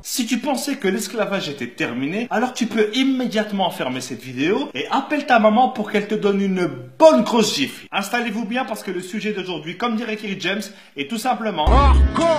Si tu pensais que l'esclavage était terminé, alors tu peux immédiatement fermer cette vidéo et appelle ta maman pour qu'elle te donne une bonne grosse gifle. Installez-vous bien parce que le sujet d'aujourd'hui, comme dirait Kerry James, est tout simplement...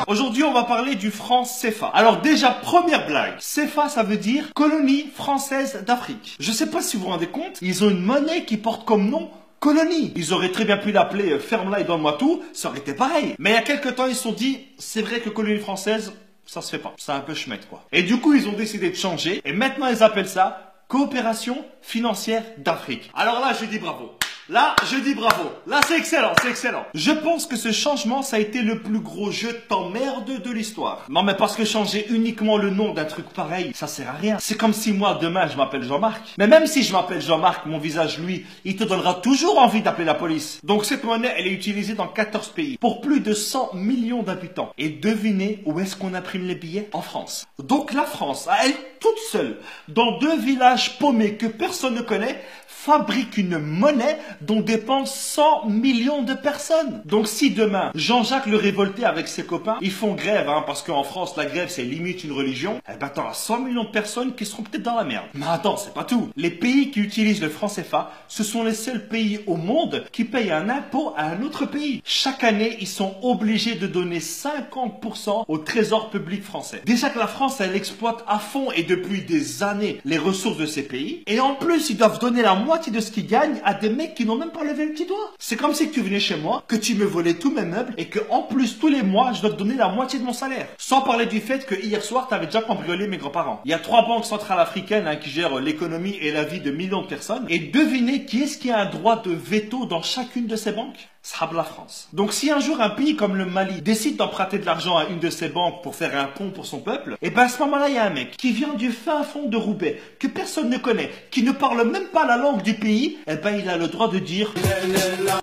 Aujourd'hui, on va parler du franc CFA. Alors déjà, première blague. CFA, ça veut dire colonie française d'Afrique. Je sais pas si vous vous rendez compte, ils ont une monnaie qui porte comme nom colonie. Ils auraient très bien pu l'appeler ferme-la et donne-moi tout, ça aurait été pareil. Mais il y a quelques temps, ils se sont dit, c'est vrai que colonie française... ça se fait pas. C'est un peu schmette, quoi. Et du coup, ils ont décidé de changer. Et maintenant, ils appellent ça coopération financière d'Afrique. Alors là, je dis bravo. Là, je dis bravo. Là, c'est excellent, c'est excellent. Je pense que ce changement, ça a été le plus gros jeu de t'emmerde de l'histoire. Non, mais parce que changer uniquement le nom d'un truc pareil, ça sert à rien. C'est comme si moi, demain, je m'appelle Jean-Marc. Mais même si je m'appelle Jean-Marc, mon visage, lui, il te donnera toujours envie d'appeler la police. Donc cette monnaie, elle est utilisée dans 14 pays, pour plus de 100 millions d'habitants. Et devinez où est-ce qu'on imprime les billets? En France. Donc la France, à elle toute seule, dans 2 villages paumés que personne ne connaît, fabrique une monnaie dont dépendent 100 millions de personnes. Donc si demain, Jean-Jacques le Révolté avec ses copains, ils font grève, parce qu'en France, la grève, c'est limite une religion, eh ben t'auras 100 millions de personnes qui seront peut-être dans la merde. Mais attends, c'est pas tout. Les pays qui utilisent le franc CFA, ce sont les seuls pays au monde qui payent un impôt à un autre pays. Chaque année, ils sont obligés de donner 50% au trésor public français. Déjà que la France, elle exploite à fond et depuis des années les ressources de ces pays. Et en plus, ils doivent donner la moitié de ce qu'ils gagnent à des mecs qui n'ont même pas levé le petit doigt. C'est comme si tu venais chez moi, que tu me volais tous mes meubles et que en plus tous les mois je dois te donner la moitié de mon salaire. Sans parler du fait que hier soir tu avais déjà cambriolé mes grands-parents. Il y a 3 banques centrales africaines qui gèrent l'économie et la vie de millions de personnes. Et devinez qui est-ce qui a un droit de veto dans chacune de ces banques? Ça sera la France. Donc si un jour un pays comme le Mali décide d'emprunter de l'argent à une de ces banques pour faire un pont pour son peuple, et ben à ce moment-là il y a un mec qui vient du fin fond de Roubaix, que personne ne connaît, qui ne parle même pas la langue du pays, et ben il a le droit de dire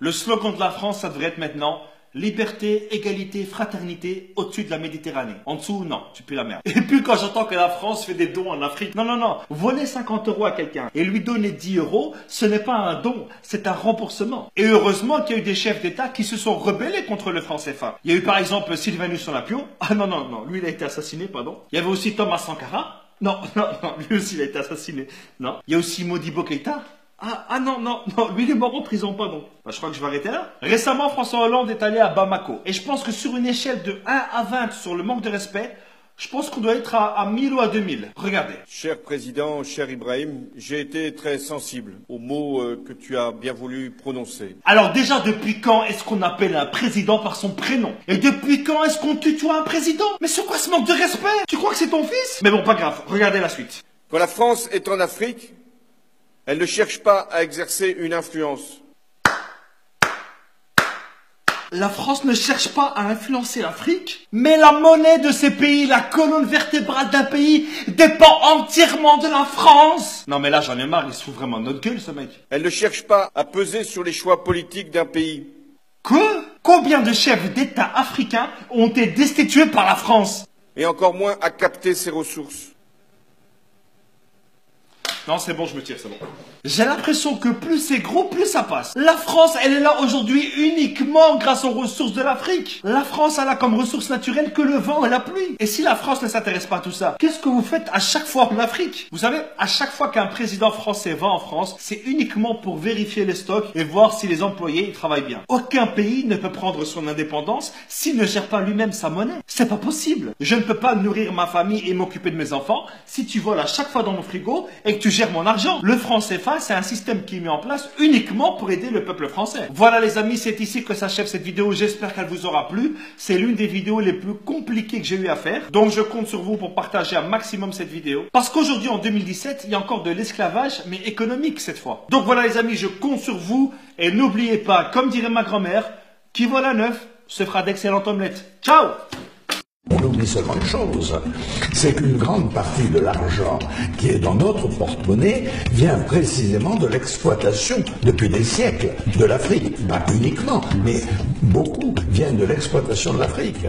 le slogan de la France, ça devrait être maintenant liberté, égalité, fraternité au-dessus de la Méditerranée. En dessous, non, tu pues la merde. Et puis quand j'entends que la France fait des dons en Afrique, non, voler 50 € à quelqu'un et lui donner 10 €, ce n'est pas un don, c'est un remboursement. Et heureusement qu'il y a eu des chefs d'État qui se sont rebellés contre le franc CFA. Il y a eu par exemple Sylvanus Olympio. Ah non, lui il a été assassiné, pardon. Il y avait aussi Thomas Sankara. Non, lui aussi il a été assassiné. Non. Il y a aussi Modibo Keïta. Non, lui il est mort en prison, pardon. Je crois que je vais arrêter là. Récemment, François Hollande est allé à Bamako. Et je pense que sur une échelle de 1 à 20 sur le manque de respect, je pense qu'on doit être à 1000 ou à 2000. Regardez. Cher Président, cher Ibrahim, j'ai été très sensible aux mots que tu as bien voulu prononcer. Alors déjà, depuis quand est-ce qu'on appelle un président par son prénom? Et depuis quand est-ce qu'on tutoie un président? Mais c'est quoi ce manque de respect? Tu crois que c'est ton fils? Mais bon, pas grave, regardez la suite. Quand la France est en Afrique, elle ne cherche pas à exercer une influence. La France ne cherche pas à influencer l'Afrique, mais la monnaie de ces pays, la colonne vertébrale d'un pays, dépend entièrement de la France. Non mais là j'en ai marre, il se fout vraiment de notre gueule ce mec. Elle ne cherche pas à peser sur les choix politiques d'un pays. Quoi? Combien de chefs d'État africains ont été destitués par la France? Et encore moins à capter ses ressources. Non, c'est bon, je me tire, c'est bon. J'ai l'impression que plus c'est gros, plus ça passe. La France, elle est là aujourd'hui uniquement grâce aux ressources de l'Afrique. La France, elle a comme ressource naturelle que le vent et la pluie. Et si la France ne s'intéresse pas à tout ça, qu'est-ce que vous faites à chaque fois en Afrique? Vous savez, à chaque fois qu'un président français va en France, c'est uniquement pour vérifier les stocks et voir si les employés ils travaillent bien. Aucun pays ne peut prendre son indépendance s'il ne gère pas lui-même sa monnaie. C'est pas possible. Je ne peux pas nourrir ma famille et m'occuper de mes enfants si tu voles à chaque fois dans mon frigo et que tu gères mon argent. Le franc CFA, c'est un système qui est mis en place uniquement pour aider le peuple français. Voilà les amis, c'est ici que s'achève cette vidéo. J'espère qu'elle vous aura plu. C'est l'une des vidéos les plus compliquées que j'ai eu à faire. Donc je compte sur vous pour partager un maximum cette vidéo. Parce qu'aujourd'hui, en 2017, il y a encore de l'esclavage, mais économique cette fois. Donc voilà les amis, je compte sur vous. Et n'oubliez pas, comme dirait ma grand-mère, qui vole à neuf se fera d'excellentes omelettes. Ciao! On oublie seulement une chose, c'est qu'une grande partie de l'argent qui est dans notre porte-monnaie vient précisément de l'exploitation, depuis des siècles, de l'Afrique. Pas uniquement, mais beaucoup viennent de l'exploitation de l'Afrique.